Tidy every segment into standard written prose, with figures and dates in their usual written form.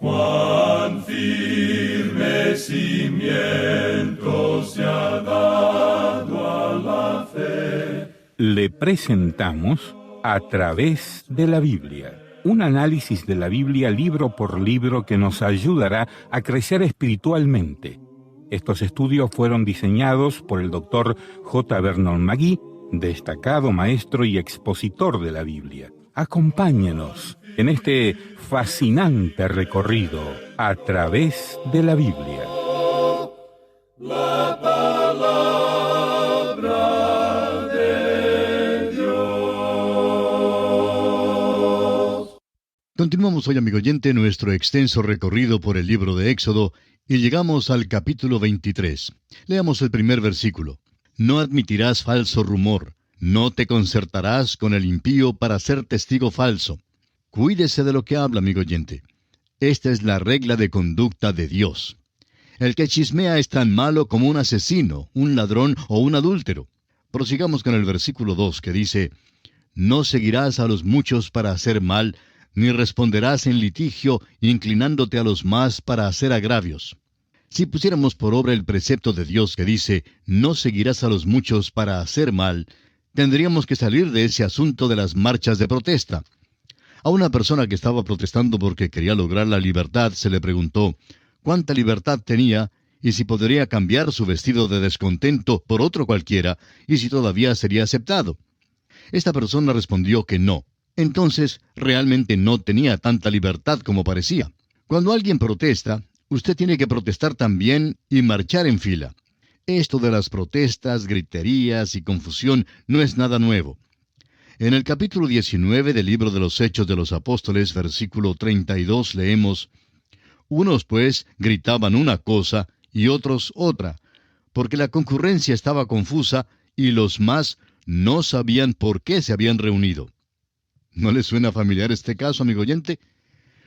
Cuán firme cimiento se ha dado a la fe. Le presentamos A través de la Biblia, un análisis de la Biblia libro por libro que nos ayudará a crecer espiritualmente. Estos estudios fueron diseñados por el Dr. J. Vernon McGee, destacado maestro y expositor de la Biblia. Acompáñenos en este fascinante recorrido a través de la Biblia. La palabra de Dios. Continuamos hoy, amigo oyente, nuestro extenso recorrido por el libro de Éxodo y llegamos al capítulo 23. Leamos el primer versículo. No admitirás falso rumor, no te concertarás con el impío para ser testigo falso. Cuídese de lo que habla, amigo oyente. Esta es la regla de conducta de Dios. El que chismea es tan malo como un asesino, un ladrón o un adúltero. Prosigamos con el versículo 2 que dice, no seguirás a los muchos para hacer mal, ni responderás en litigio, inclinándote a los más para hacer agravios. Si pusiéramos por obra el precepto de Dios que dice, no seguirás a los muchos para hacer mal, tendríamos que salir de ese asunto de las marchas de protesta. A una persona que estaba protestando porque quería lograr la libertad se le preguntó cuánta libertad tenía y si podría cambiar su vestido de descontento por otro cualquiera y si todavía sería aceptado. Esta persona respondió que no. Entonces, realmente no tenía tanta libertad como parecía. Cuando alguien protesta, usted tiene que protestar también y marchar en fila. Esto de las protestas, griterías y confusión no es nada nuevo. En el capítulo 19 del libro de los Hechos de los Apóstoles, versículo 32, leemos, unos pues gritaban una cosa y otros otra, porque la concurrencia estaba confusa y los más no sabían por qué se habían reunido. ¿No le suena familiar este caso, amigo oyente?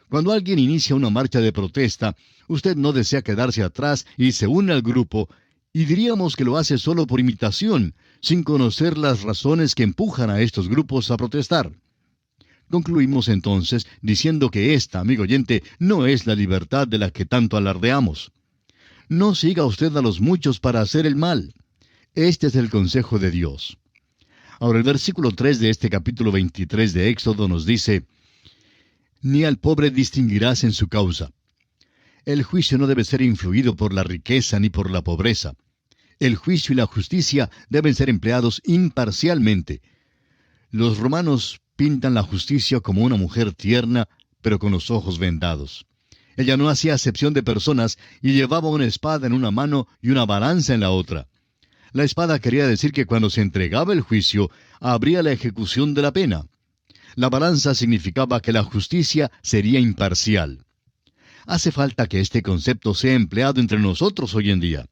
Cuando alguien inicia una marcha de protesta, usted no desea quedarse atrás y se une al grupo, y diríamos que lo hace solo por imitación, sin conocer las razones que empujan a estos grupos a protestar. Concluimos entonces diciendo que esta, amigo oyente, no es la libertad de la que tanto alardeamos. No siga usted a los muchos para hacer el mal. Este es el consejo de Dios. Ahora el versículo 3 de este capítulo 23 de Éxodo nos dice, ni al pobre distinguirás en su causa. El juicio no debe ser influido por la riqueza ni por la pobreza. El juicio y la justicia deben ser empleados imparcialmente. Los romanos pintan la justicia como una mujer tierna, pero con los ojos vendados. Ella no hacía acepción de personas y llevaba una espada en una mano y una balanza en la otra. La espada quería decir que cuando se entregaba el juicio, habría la ejecución de la pena. La balanza significaba que la justicia sería imparcial. Hace falta que este concepto sea empleado entre nosotros hoy en día.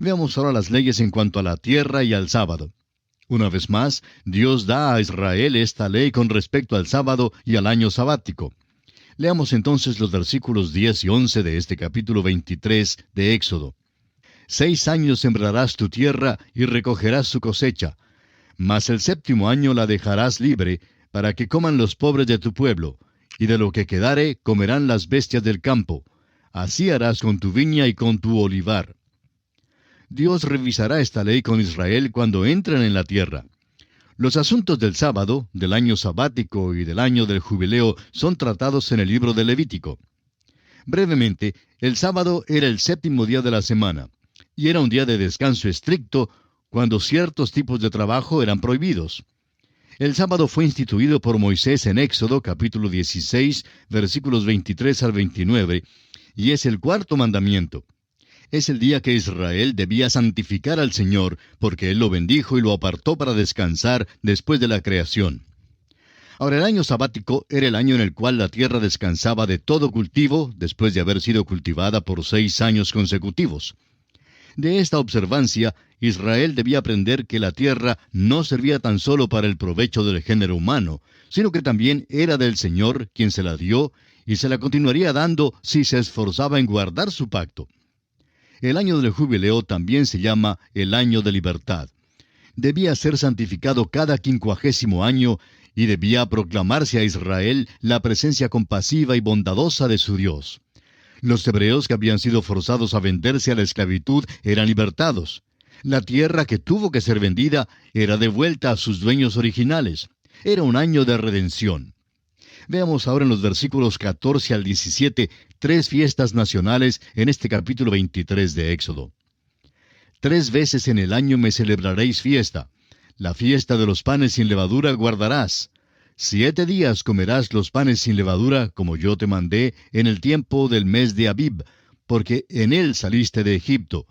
Veamos ahora las leyes en cuanto a la tierra y al sábado. Una vez más, Dios da a Israel esta ley con respecto al sábado y al año sabático. Leamos entonces los versículos 10 y 11 de este capítulo 23 de Éxodo. 6 años sembrarás tu tierra y recogerás su cosecha, mas el 7º año la dejarás libre, para que coman los pobres de tu pueblo, y de lo que quedare comerán las bestias del campo. Así harás con tu viña y con tu olivar. Dios revisará esta ley con Israel cuando entren en la tierra. Los asuntos del sábado, del año sabático y del año del jubileo son tratados en el libro de Levítico. Brevemente, el sábado era el 7º día de la semana, y era un día de descanso estricto cuando ciertos tipos de trabajo eran prohibidos. El sábado fue instituido por Moisés en Éxodo capítulo 16, versículos 23 al 29, y es el 4º mandamiento. Es el día que Israel debía santificar al Señor, porque Él lo bendijo y lo apartó para descansar después de la creación. Ahora, el año sabático era el año en el cual la tierra descansaba de todo cultivo después de haber sido cultivada por 6 años consecutivos. De esta observancia, Israel debía aprender que la tierra no servía tan solo para el provecho del género humano, sino que también era del Señor quien se la dio y se la continuaría dando si se esforzaba en guardar su pacto. El año del jubileo también se llama el año de libertad. Debía ser santificado cada 50º año y debía proclamarse a Israel la presencia compasiva y bondadosa de su Dios. Los hebreos que habían sido forzados a venderse a la esclavitud eran libertados. La tierra que tuvo que ser vendida era devuelta a sus dueños originales. Era un año de redención. Veamos ahora en los versículos 14 al 17 tres fiestas nacionales en este capítulo 23 de Éxodo. 3 veces en el año me celebraréis fiesta. La fiesta de los panes sin levadura guardarás. 7 días comerás los panes sin levadura, como yo te mandé, en el tiempo del mes de Abib, porque en él saliste de Egipto.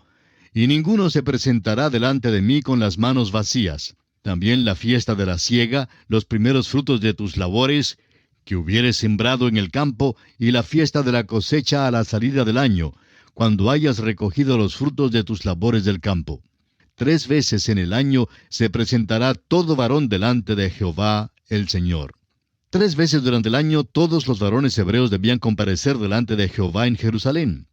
Y ninguno se presentará delante de mí con las manos vacías. También la fiesta de la siega, los primeros frutos de tus labores, que hubieres sembrado en el campo, y la fiesta de la cosecha a la salida del año, cuando hayas recogido los frutos de tus labores del campo. 3 veces en el año se presentará todo varón delante de Jehová el Señor. 3 veces durante el año todos los varones hebreos debían comparecer delante de Jehová en Jerusalén.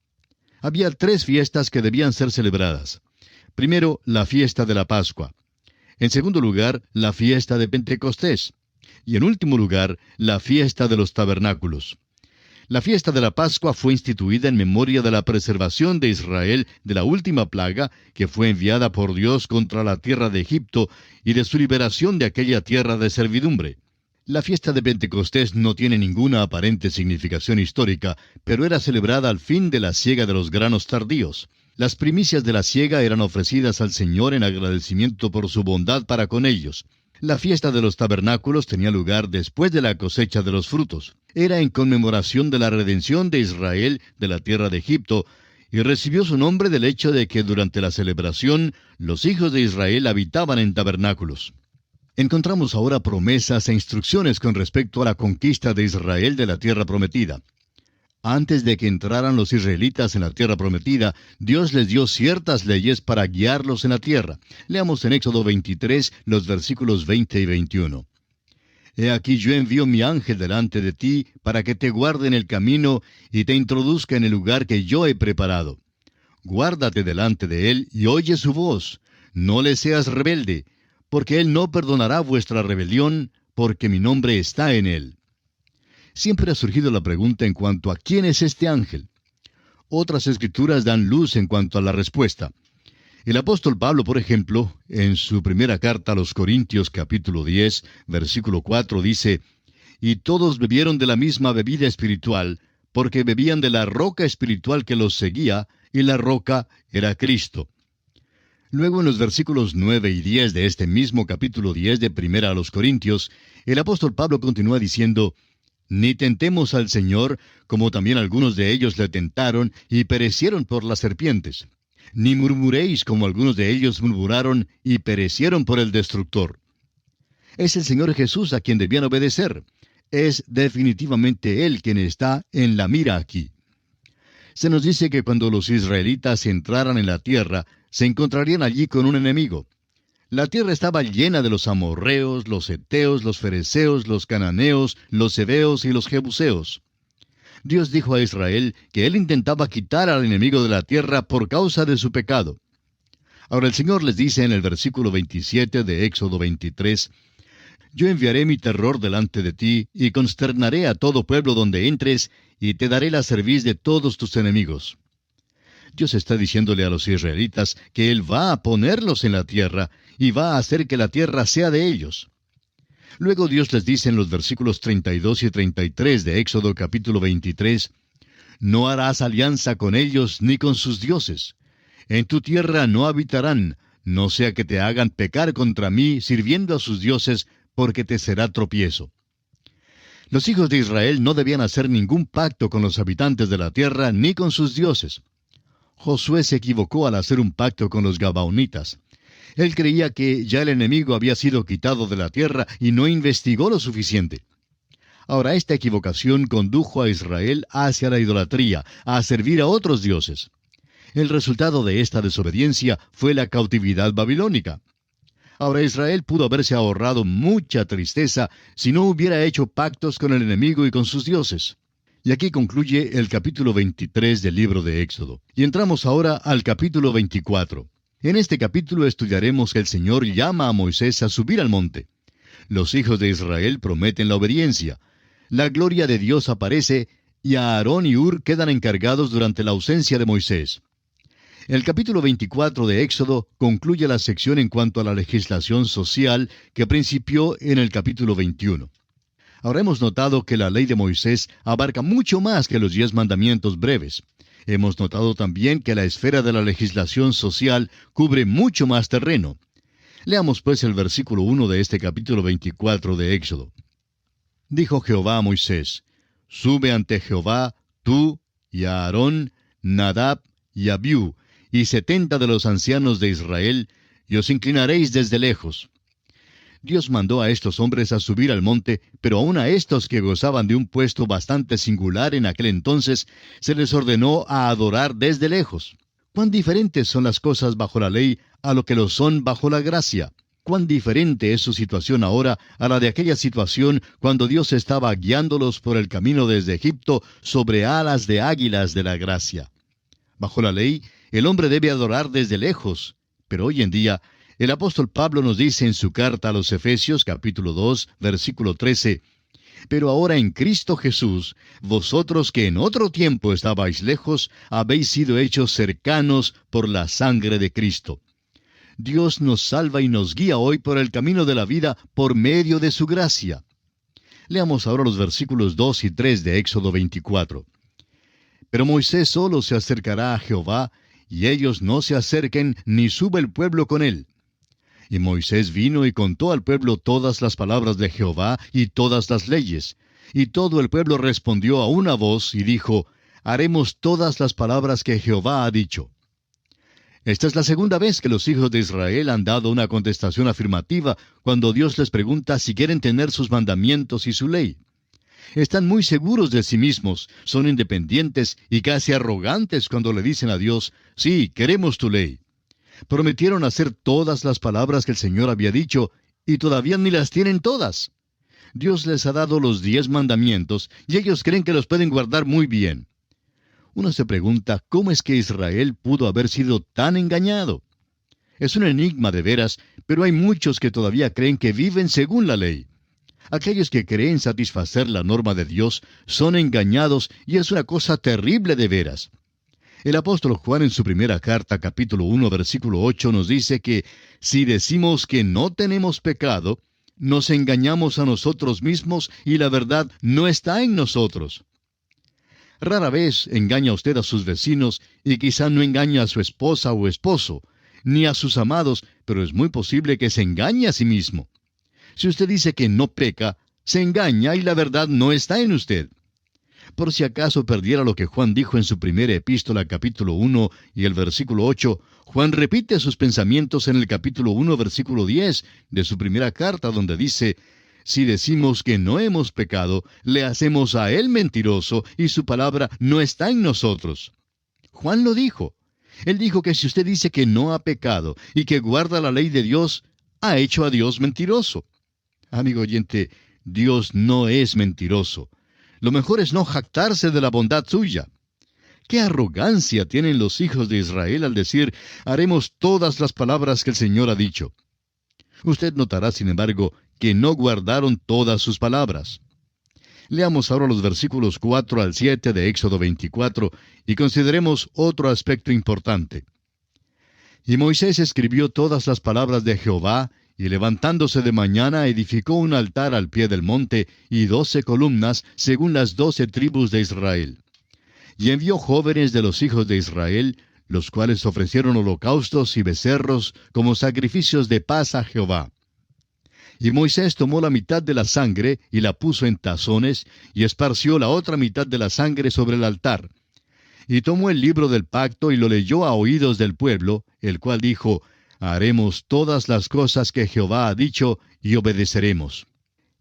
Había 3 fiestas que debían ser celebradas. Primero, la fiesta de la Pascua. En segundo lugar, la fiesta de Pentecostés. Y en último lugar, la fiesta de los tabernáculos. La fiesta de la Pascua fue instituida en memoria de la preservación de Israel de la última plaga que fue enviada por Dios contra la tierra de Egipto y de su liberación de aquella tierra de servidumbre. La fiesta de Pentecostés no tiene ninguna aparente significación histórica, pero era celebrada al fin de la siega de los granos tardíos. Las primicias de la siega eran ofrecidas al Señor en agradecimiento por su bondad para con ellos. La fiesta de los tabernáculos tenía lugar después de la cosecha de los frutos. Era en conmemoración de la redención de Israel de la tierra de Egipto, y recibió su nombre del hecho de que durante la celebración los hijos de Israel habitaban en tabernáculos. Encontramos ahora promesas e instrucciones con respecto a la conquista de Israel de la tierra prometida. Antes de que entraran los israelitas en la tierra prometida, Dios les dio ciertas leyes para guiarlos en la tierra. Leamos en Éxodo 23 los versículos 20 y 21. He aquí yo envío mi ángel delante de ti para que te guarde en el camino y te introduzca en el lugar que yo he preparado. Guárdate delante de él y oye su voz. No le seas rebelde, porque él no perdonará vuestra rebelión, porque mi nombre está en él. Siempre ha surgido la pregunta en cuanto a quién es este ángel. Otras escrituras dan luz en cuanto a la respuesta. El apóstol Pablo, por ejemplo, en su primera carta a los Corintios capítulo 10, versículo 4, dice, «Y todos bebieron de la misma bebida espiritual, porque bebían de la roca espiritual que los seguía, y la roca era Cristo». Luego en los versículos 9 y 10 de este mismo capítulo 10 de Primera a los Corintios, el apóstol Pablo continúa diciendo, «Ni tentemos al Señor, como también algunos de ellos le tentaron y perecieron por las serpientes. Ni murmuréis como algunos de ellos murmuraron y perecieron por el destructor». Es el Señor Jesús a quien debían obedecer. Es definitivamente Él quien está en la mira aquí. Se nos dice que cuando los israelitas entraran en la tierra, se encontrarían allí con un enemigo. La tierra estaba llena de los amorreos, los heteos, los fereceos, los cananeos, los heveos y los jebuseos. Dios dijo a Israel que Él intentaba quitar al enemigo de la tierra por causa de su pecado. Ahora el Señor les dice en el versículo 27 de Éxodo 23, «Yo enviaré mi terror delante de ti, y consternaré a todo pueblo donde entres, y te daré la cerviz de todos tus enemigos». Dios está diciéndole a los israelitas que Él va a ponerlos en la tierra, y va a hacer que la tierra sea de ellos. Luego Dios les dice en los versículos 32 y 33 de Éxodo capítulo 23, «No harás alianza con ellos ni con sus dioses. En tu tierra no habitarán, no sea que te hagan pecar contra mí sirviendo a sus dioses, porque te será tropiezo». Los hijos de Israel no debían hacer ningún pacto con los habitantes de la tierra ni con sus dioses. Josué se equivocó al hacer un pacto con los gabaonitas. Él creía que ya el enemigo había sido quitado de la tierra y no investigó lo suficiente. Ahora, esta equivocación condujo a Israel hacia la idolatría, a servir a otros dioses. El resultado de esta desobediencia fue la cautividad babilónica. Ahora, Israel pudo haberse ahorrado mucha tristeza si no hubiera hecho pactos con el enemigo y con sus dioses. Y aquí concluye el capítulo 23 del libro de Éxodo. Y entramos ahora al capítulo 24. En este capítulo estudiaremos que el Señor llama a Moisés a subir al monte. Los hijos de Israel prometen la obediencia. La gloria de Dios aparece y Aarón y Hur quedan encargados durante la ausencia de Moisés. El capítulo 24 de Éxodo concluye la sección en cuanto a la legislación social que principió en el capítulo 21. Ahora hemos notado que la ley de Moisés abarca mucho más que los 10 mandamientos breves. Hemos notado también que la esfera de la legislación social cubre mucho más terreno. Leamos pues el versículo 1 de este capítulo 24 de Éxodo. Dijo Jehová a Moisés: Sube ante Jehová, tú y Aarón, Nadab y Abiú, y 70 de los ancianos de Israel, y os inclinaréis desde lejos. Dios mandó a estos hombres a subir al monte, pero aun a estos que gozaban de un puesto bastante singular en aquel entonces, se les ordenó a adorar desde lejos. Cuán diferentes son las cosas bajo la ley a lo que lo son bajo la gracia. Cuán diferente es su situación ahora a la de aquella situación cuando Dios estaba guiándolos por el camino desde Egipto sobre alas de águilas de la gracia. Bajo la ley, el hombre debe adorar desde lejos, pero hoy en día, el apóstol Pablo nos dice en su carta a los Efesios, capítulo 2, versículo 13, Pero ahora en Cristo Jesús, vosotros que en otro tiempo estabais lejos, habéis sido hechos cercanos por la sangre de Cristo. Dios nos salva y nos guía hoy por el camino de la vida por medio de su gracia. Leamos ahora los versículos 2 y 3 de Éxodo 24. Pero Moisés solo se acercará a Jehová, y ellos no se acerquen, ni suba el pueblo con él. Y Moisés vino y contó al pueblo todas las palabras de Jehová y todas las leyes. Y todo el pueblo respondió a una voz y dijo: Haremos todas las palabras que Jehová ha dicho. Esta es la segunda vez que los hijos de Israel han dado una contestación afirmativa cuando Dios les pregunta si quieren tener sus mandamientos y su ley. Están muy seguros de sí mismos, son independientes y casi arrogantes cuando le dicen a Dios: sí, queremos tu ley. Prometieron hacer todas las palabras que el Señor había dicho, y todavía ni las tienen todas. Dios les ha dado los 10 mandamientos, y ellos creen que los pueden guardar muy bien. Uno se pregunta cómo es que Israel pudo haber sido tan engañado. Es un enigma de veras, pero hay muchos que todavía creen que viven según la ley. Aquellos que creen satisfacer la norma de Dios son engañados, y es una cosa terrible de veras. El apóstol Juan en su primera carta, capítulo 1, versículo 8, nos dice que si decimos que no tenemos pecado, nos engañamos a nosotros mismos y la verdad no está en nosotros. Rara vez engaña usted a sus vecinos y quizá no engaña a su esposa o esposo, ni a sus amados, pero es muy posible que se engañe a sí mismo. Si usted dice que no peca, se engaña y la verdad no está en usted. Por si acaso perdiera lo que Juan dijo en su primera epístola, capítulo 1 y el versículo 8, Juan repite sus pensamientos en el capítulo 1, versículo 10 de su primera carta, donde dice: Si decimos que no hemos pecado, le hacemos a él mentiroso y su palabra no está en nosotros. Juan lo dijo. Él dijo que si usted dice que no ha pecado y que guarda la ley de Dios, ha hecho a Dios mentiroso. Amigo oyente, Dios no es mentiroso. Lo mejor es no jactarse de la bondad suya. ¡Qué arrogancia tienen los hijos de Israel al decir: haremos todas las palabras que el Señor ha dicho! Usted notará, sin embargo, que no guardaron todas sus palabras. Leamos ahora los versículos 4 al 7 de Éxodo 24 y consideremos otro aspecto importante. Y Moisés escribió todas las palabras de Jehová, y levantándose de mañana edificó un altar al pie del monte y 12 columnas según las 12 tribus de Israel. Y envió jóvenes de los hijos de Israel, los cuales ofrecieron holocaustos y becerros como sacrificios de paz a Jehová. Y Moisés tomó la mitad de la sangre y la puso en tazones, y esparció la otra mitad de la sangre sobre el altar. Y tomó el libro del pacto y lo leyó a oídos del pueblo, el cual dijo: haremos todas las cosas que Jehová ha dicho, y obedeceremos.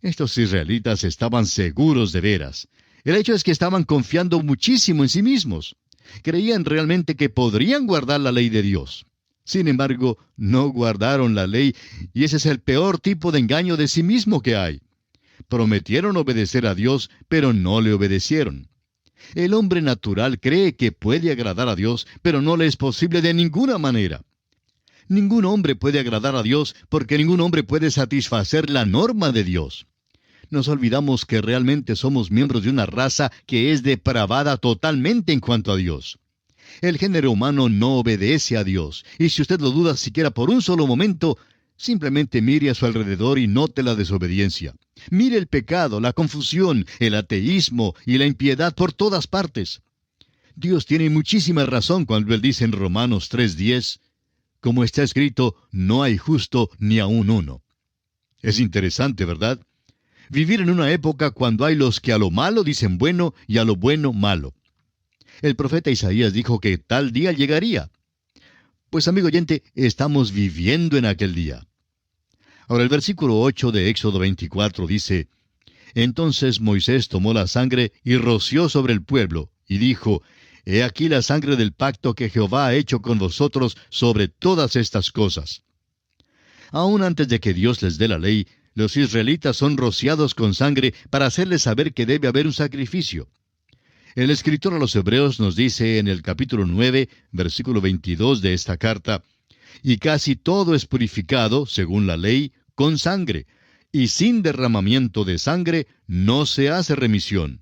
Estos israelitas estaban seguros de veras. El hecho es que estaban confiando muchísimo en sí mismos. Creían realmente que podrían guardar la ley de Dios. Sin embargo, no guardaron la ley, y ese es el peor tipo de engaño de sí mismo que hay. Prometieron obedecer a Dios, pero no le obedecieron. El hombre natural cree que puede agradar a Dios, pero no le es posible de ninguna manera. Ningún hombre puede agradar a Dios porque ningún hombre puede satisfacer la norma de Dios. Nos olvidamos que realmente somos miembros de una raza que es depravada totalmente en cuanto a Dios. El género humano no obedece a Dios, y si usted lo duda siquiera por un solo momento, simplemente mire a su alrededor y note la desobediencia. Mire el pecado, la confusión, el ateísmo y la impiedad por todas partes. Dios tiene muchísima razón cuando Él dice en Romanos 3:10, como está escrito, no hay justo ni aun uno. Es interesante, ¿verdad? Vivir en una época cuando hay los que a lo malo dicen bueno y a lo bueno malo. El profeta Isaías dijo que tal día llegaría. Pues amigo oyente, estamos viviendo en aquel día. Ahora el versículo 8 de Éxodo 24 dice, Entonces Moisés tomó la sangre y roció sobre el pueblo, y dijo, He aquí la sangre del pacto que Jehová ha hecho con vosotros sobre todas estas cosas. Aún antes de que Dios les dé la ley, los israelitas son rociados con sangre para hacerles saber que debe haber un sacrificio. El escritor a los Hebreos nos dice en el capítulo 9, versículo 22 de esta carta, y casi todo es purificado, según la ley, con sangre, y sin derramamiento de sangre no se hace remisión.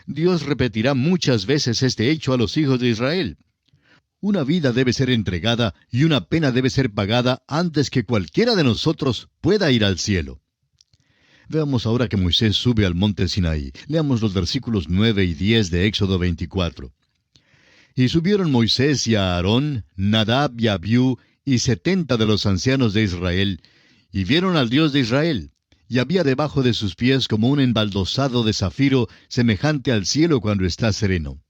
Dios repetirá muchas veces este hecho a los hijos de Israel. Una vida debe ser entregada y una pena debe ser pagada antes que cualquiera de nosotros pueda ir al cielo. Veamos ahora que Moisés sube al monte Sinaí. Leamos los versículos 9 y 10 de Éxodo 24. Y subieron Moisés y Aarón, Nadab y Abiú, y 70 de los ancianos de Israel, y vieron al Dios de Israel, y había debajo de sus pies como un embaldosado de zafiro, semejante al cielo cuando está sereno.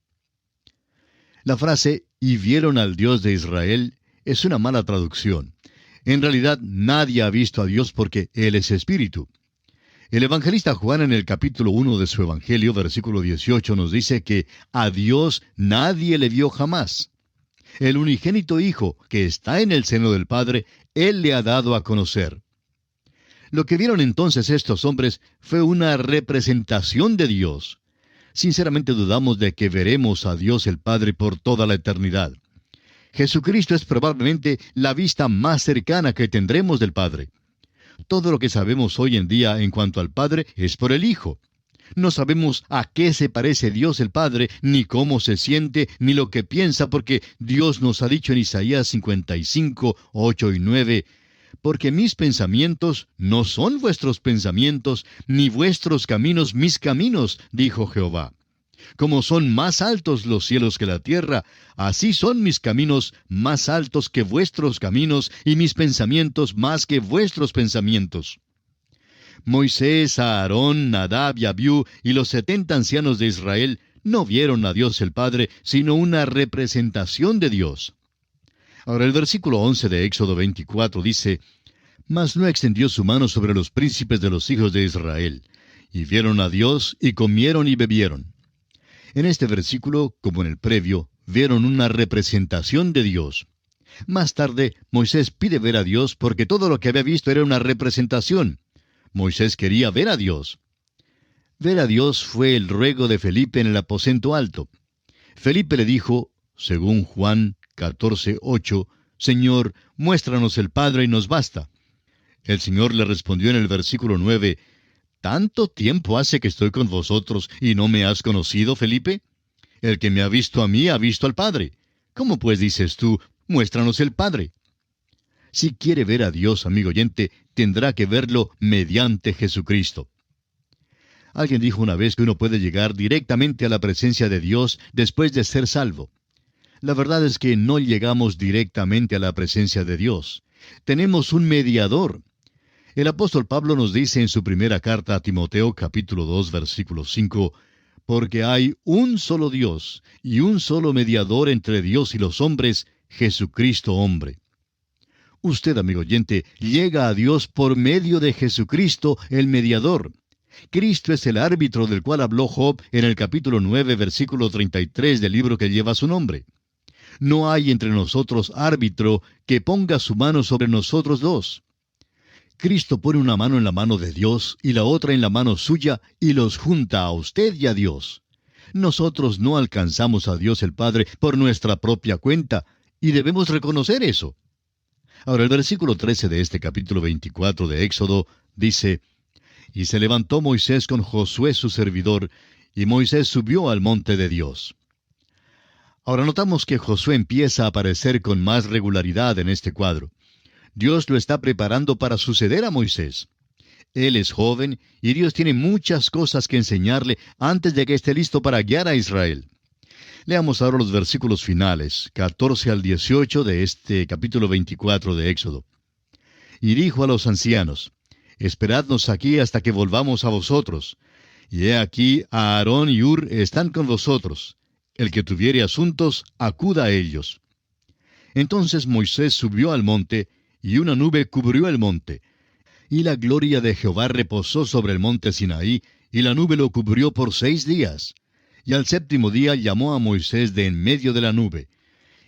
La frase, y vieron al Dios de Israel, es una mala traducción. En realidad, nadie ha visto a Dios porque Él es espíritu. El evangelista Juan en el capítulo 1 de su evangelio, versículo 18, nos dice que a Dios nadie le vio jamás. El unigénito Hijo, que está en el seno del Padre, Él le ha dado a conocer. Lo que vieron entonces estos hombres fue una representación de Dios. Sinceramente dudamos de que veremos a Dios el Padre por toda la eternidad. Jesucristo es probablemente la vista más cercana que tendremos del Padre. Todo lo que sabemos hoy en día en cuanto al Padre es por el Hijo. No sabemos a qué se parece Dios el Padre, ni cómo se siente, ni lo que piensa, porque Dios nos ha dicho en Isaías 55, 8 y 9, porque mis pensamientos no son vuestros pensamientos, ni vuestros caminos mis caminos, dijo Jehová. Como son más altos los cielos que la tierra, así son mis caminos más altos que vuestros caminos, y mis pensamientos más que vuestros pensamientos. Moisés, Aarón, Nadab y Abiú y los 70 ancianos de Israel no vieron a Dios el Padre, sino una representación de Dios. Ahora el versículo 11 de Éxodo 24 dice, Mas no extendió su mano sobre los príncipes de los hijos de Israel, y vieron a Dios, y comieron y bebieron. En este versículo, como en el previo, vieron una representación de Dios. Más tarde, Moisés pide ver a Dios porque todo lo que había visto era una representación. Moisés quería ver a Dios. Ver a Dios fue el ruego de Felipe en el aposento alto. Felipe le dijo, según Juan 14:8, Señor, muéstranos el Padre y nos basta. El Señor le respondió en el versículo 9, ¿Tanto tiempo hace que estoy con vosotros y no me has conocido, Felipe? El que me ha visto a mí ha visto al Padre. ¿Cómo pues dices tú, muéstranos el Padre? Si quiere ver a Dios, amigo oyente, tendrá que verlo mediante Jesucristo. Alguien dijo una vez que uno puede llegar directamente a la presencia de Dios después de ser salvo. La verdad es que no llegamos directamente a la presencia de Dios. Tenemos un mediador. El apóstol Pablo nos dice en su primera carta a Timoteo, capítulo 2, versículo 5, porque hay un solo Dios y un solo mediador entre Dios y los hombres, Jesucristo hombre. Usted, amigo oyente, llega a Dios por medio de Jesucristo, el mediador. Cristo es el árbitro del cual habló Job en el capítulo 9, versículo 33 del libro que lleva su nombre. No hay entre nosotros árbitro que ponga su mano sobre nosotros dos. Cristo pone una mano en la mano de Dios y la otra en la mano suya y los junta a usted y a Dios. Nosotros no alcanzamos a Dios el Padre por nuestra propia cuenta y debemos reconocer eso. Ahora el versículo 13 de este capítulo 24 de Éxodo dice, «Y se levantó Moisés con Josué su servidor, y Moisés subió al monte de Dios». Ahora notamos que Josué empieza a aparecer con más regularidad en este cuadro. Dios lo está preparando para suceder a Moisés. Él es joven y Dios tiene muchas cosas que enseñarle antes de que esté listo para guiar a Israel. Leamos ahora los versículos finales, 14 al 18 de este capítulo 24 de Éxodo. Y dijo a los ancianos, «Esperadnos aquí hasta que volvamos a vosotros. Y he aquí, Aarón y Hur están con vosotros. El que tuviere asuntos, acuda a ellos». Entonces Moisés subió al monte, y una nube cubrió el monte. Y la gloria de Jehová reposó sobre el monte Sinaí, y la nube lo cubrió por 6 días. Y al 7º día llamó a Moisés de en medio de la nube.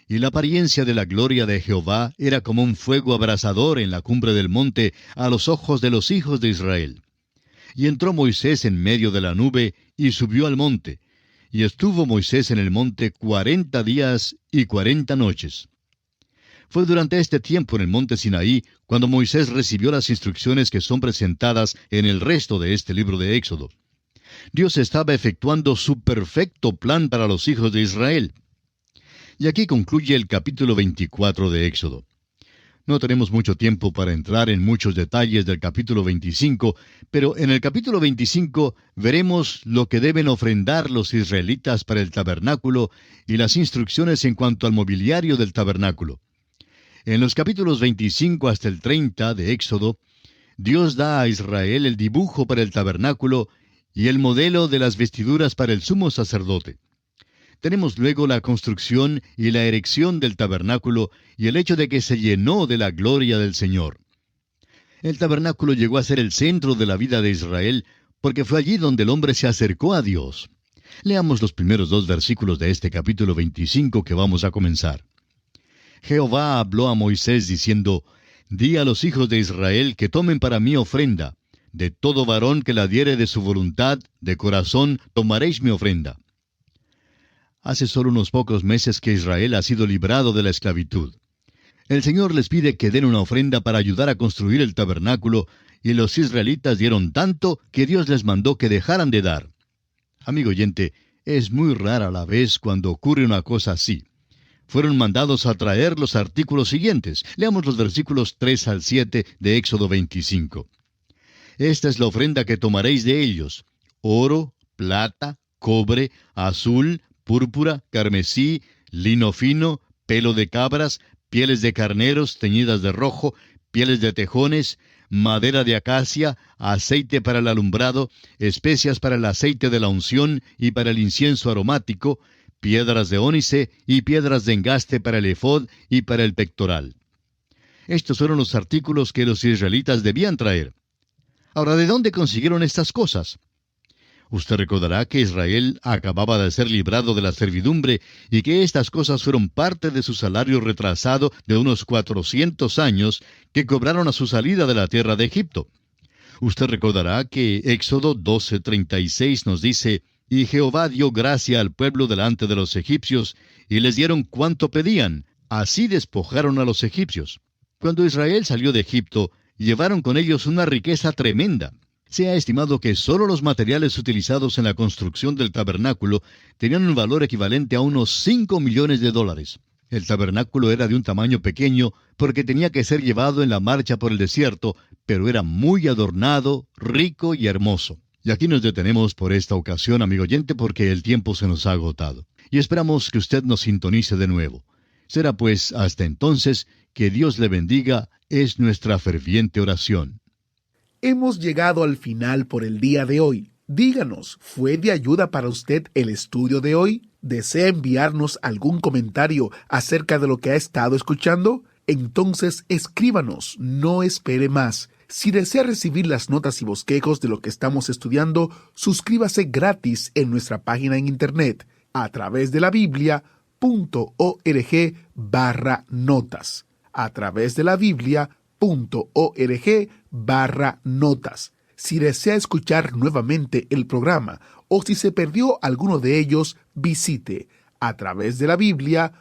Y la apariencia de la gloria de Jehová era como un fuego abrasador en la cumbre del monte a los ojos de los hijos de Israel. Y entró Moisés en medio de la nube, y subió al monte. Y estuvo Moisés en el monte 40 días y 40 noches. Fue durante este tiempo en el monte Sinaí cuando Moisés recibió las instrucciones que son presentadas en el resto de este libro de Éxodo. Dios estaba efectuando su perfecto plan para los hijos de Israel. Y aquí concluye el capítulo 24 de Éxodo. No tenemos mucho tiempo para entrar en muchos detalles del capítulo 25, pero en el capítulo 25 veremos lo que deben ofrendar los israelitas para el tabernáculo y las instrucciones en cuanto al mobiliario del tabernáculo. En los capítulos 25 hasta el 30 de Éxodo, Dios da a Israel el dibujo para el tabernáculo y el modelo de las vestiduras para el sumo sacerdote. Tenemos luego la construcción y la erección del tabernáculo y el hecho de que se llenó de la gloria del Señor. El tabernáculo llegó a ser el centro de la vida de Israel porque fue allí donde el hombre se acercó a Dios. Leamos los primeros 2 versículos de este capítulo 25 que vamos a comenzar. Jehová habló a Moisés diciendo, «Di a los hijos de Israel que tomen para mí ofrenda. De todo varón que la diere de su voluntad, de corazón, tomaréis mi ofrenda». Hace solo unos pocos meses que Israel ha sido librado de la esclavitud. El Señor les pide que den una ofrenda para ayudar a construir el tabernáculo, y los israelitas dieron tanto que Dios les mandó que dejaran de dar. Amigo oyente, es muy rara la vez cuando ocurre una cosa así. Fueron mandados a traer los artículos siguientes. Leamos los versículos 3 al 7 de Éxodo 25. «Esta es la ofrenda que tomaréis de ellos: oro, plata, cobre, azul, púrpura, carmesí, lino fino, pelo de cabras, pieles de carneros teñidas de rojo, pieles de tejones, madera de acacia, aceite para el alumbrado, especias para el aceite de la unción y para el incienso aromático, piedras de ónice y piedras de engaste para el efod y para el pectoral». Estos fueron los artículos que los israelitas debían traer. Ahora, ¿de dónde consiguieron estas cosas? Usted recordará que Israel acababa de ser librado de la servidumbre y que estas cosas fueron parte de su salario retrasado de unos 400 años que cobraron a su salida de la tierra de Egipto. Usted recordará que Éxodo 12:36 nos dice, «Y Jehová dio gracia al pueblo delante de los egipcios, y les dieron cuanto pedían, así despojaron a los egipcios». Cuando Israel salió de Egipto, llevaron con ellos una riqueza tremenda. Se ha estimado que solo los materiales utilizados en la construcción del tabernáculo tenían un valor equivalente a unos $5 millones. El tabernáculo era de un tamaño pequeño porque tenía que ser llevado en la marcha por el desierto, pero era muy adornado, rico y hermoso. Y aquí nos detenemos por esta ocasión, amigo oyente, porque el tiempo se nos ha agotado. Y esperamos que usted nos sintonice de nuevo. Será pues hasta entonces, que Dios le bendiga, es nuestra ferviente oración. Hemos llegado al final por el día de hoy. Díganos, ¿fue de ayuda para usted el estudio de hoy? ¿Desea enviarnos algún comentario acerca de lo que ha estado escuchando? Entonces escríbanos, no espere más. Si desea recibir las notas y bosquejos de lo que estamos estudiando, suscríbase gratis en nuestra página en internet a través de la Biblia.org/notas. A través de la Biblia.org/notas. Si desea escuchar nuevamente el programa o si se perdió alguno de ellos, visite a través de la Biblia.org.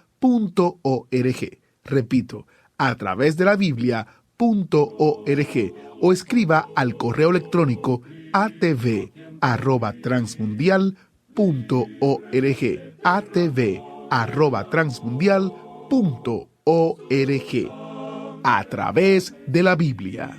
Repito, a través de la Biblia.org o escriba al correo electrónico atv@transmundial.org, atv@transmundial.org, a través de la Biblia.